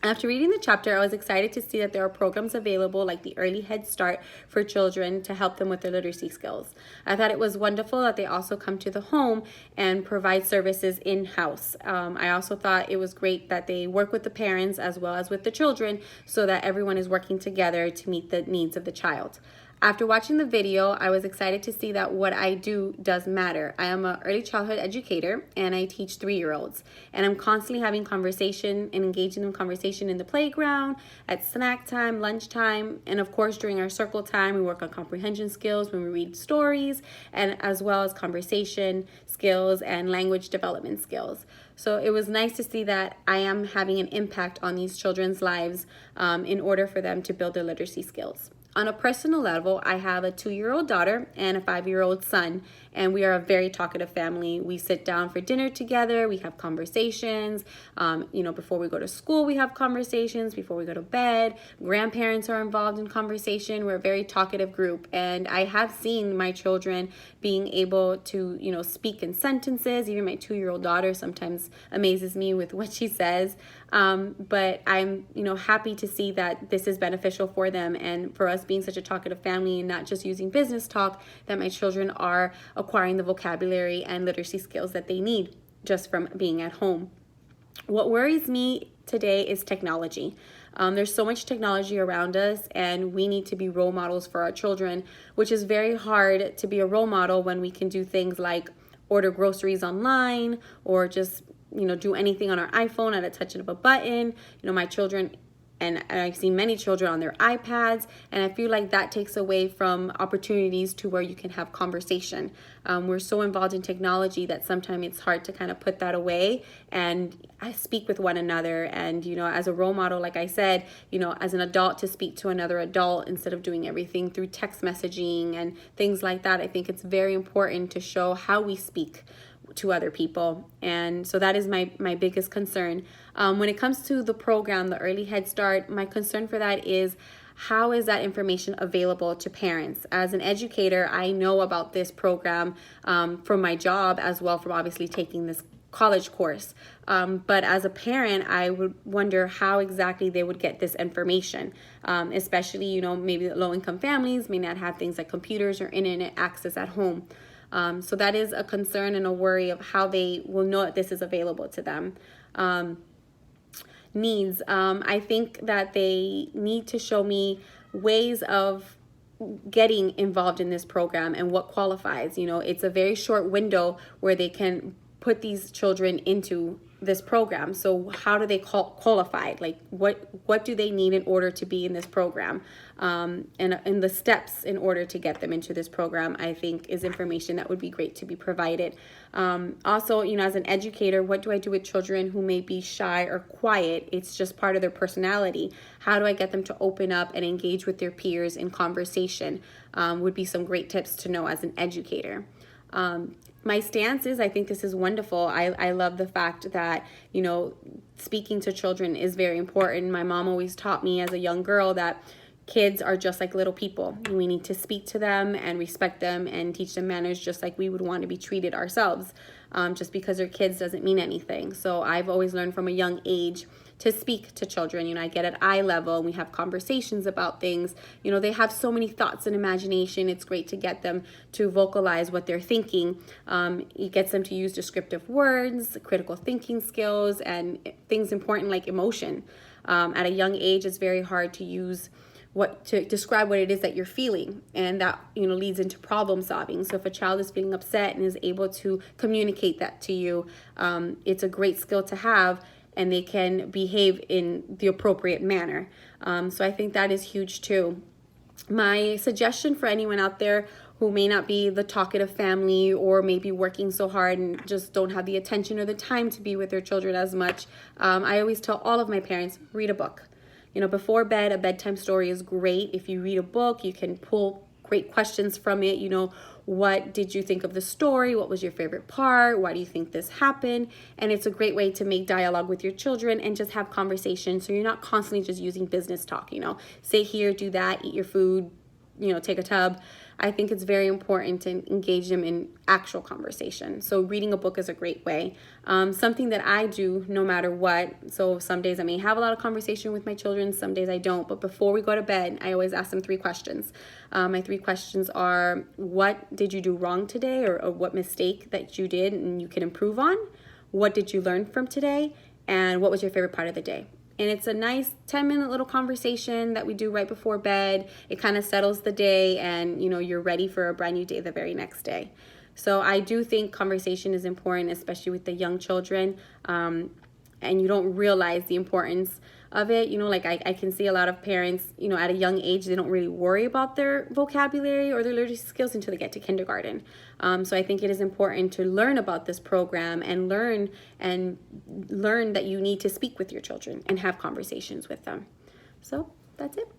After reading the chapter, I was excited to see that there are programs available like the Early Head Start for children to help them with their literacy skills. I thought it was wonderful that they also come to the home and provide services in-house. I also thought it was great that they work with the parents as well as with the children so that everyone is working together to meet the needs of the child. After watching the video, I was excited to see that what I do does matter. I am an early childhood educator and I teach 3-year-olds. And I'm constantly having conversation and engaging in conversation in the playground, at snack time, lunchtime, and of course during our circle time, we work on comprehension skills when we read stories, and as well as conversation skills and language development skills. So it was nice to see that I am having an impact on these children's lives in order for them to build their literacy skills. On a personal level, I have a 2-year-old daughter and a 5-year-old son, and we are a very talkative family. We sit down for dinner together, we have conversations, before we go to school, we have conversations, before we go to bed. Grandparents are involved in conversation. We're a very talkative group, and I have seen my children being able to, speak in sentences. Even my 2-year-old daughter sometimes amazes me with what she says, but I'm, happy to see that this is beneficial for them, and for us being such a talkative family and not just using business talk, that my children are acquiring the vocabulary and literacy skills that they need just from being at home. What worries me today is technology. There's so much technology around us, and we need to be role models for our children, which is very hard to be a role model when we can do things like order groceries online or just do anything on our iPhone at a touch of a button. My children, and I've seen many children on their iPads, and I feel like that takes away from opportunities to where you can have conversation. We're so involved in technology that sometimes it's hard to kind of put that away and speak with one another. And, as a role model, like I said, as an adult, to speak to another adult instead of doing everything through text messaging and things like that. I think it's very important to show how we speak to other people, and so that is my biggest concern. When it comes to the program, the Early Head Start, my concern for that is how is that information available to parents? As an educator, I know about this program from my job, as well from obviously taking this college course, but as a parent, I would wonder how exactly they would get this information, especially maybe low-income families may not have things like computers or internet access at home. So that is a concern and a worry of how they will know that this is available to them. Needs. I think that they need to show me ways of getting involved in this program and what qualifies. It's a very short window where they can put these children into this program. So how do they qualify? Like what do they need in order to be in this program? And the steps in order to get them into this program, I think, is information that would be great to be provided. Also, as an educator, what do I do with children who may be shy or quiet? It's just part of their personality. How do I get them to open up and engage with their peers in conversation? Would be some great tips to know as an educator. My stance is, I think this is wonderful. I love the fact that, speaking to children is very important. My mom always taught me as a young girl that kids are just like little people. We need to speak to them and respect them and teach them manners just like we would want to be treated ourselves. Just because they're kids doesn't mean anything. So I've always learned from a young age to speak to children. I get at eye level and we have conversations about things. They have so many thoughts and imagination. It's great to get them to vocalize what they're thinking. It gets them to use descriptive words, critical thinking skills, and things important like emotion. At a young age, it's very hard to use to describe what it is that you're feeling, and that leads into problem solving. So if a child is feeling upset and is able to communicate that to you, it's a great skill to have, and they can behave in the appropriate manner. So I think that is huge too. My suggestion for anyone out there who may not be the talkative family or maybe working so hard and just don't have the attention or the time to be with their children as much, I always tell all of my parents, read a book. Before bed, a bedtime story is great. If you read a book, you can pull great questions from it. What did you think of the story? What was your favorite part? Why do you think this happened? And it's a great way to make dialogue with your children and just have conversation, so you're not constantly just using business talk. Say here, do that, eat your food, take a tub. I think it's very important to engage them in actual conversation. So reading a book is a great way. Something that I do no matter what. So some days I may have a lot of conversation with my children, some days I don't. But before we go to bed, I always ask them 3 questions. My 3 questions are, what did you do wrong today, or what mistake that you did and you can improve on? What did you learn from today? And what was your favorite part of the day? And it's a nice 10-minute little conversation that we do right before bed. It kind of settles the day, and you're ready for a brand new day the very next day. So I do think conversation is important, especially with the young children. And you don't realize the importance of it. I can see a lot of parents, at a young age, they don't really worry about their vocabulary or their literacy skills until they get to kindergarten. So I think it is important to learn about this program and learn that you need to speak with your children and have conversations with them. So that's it.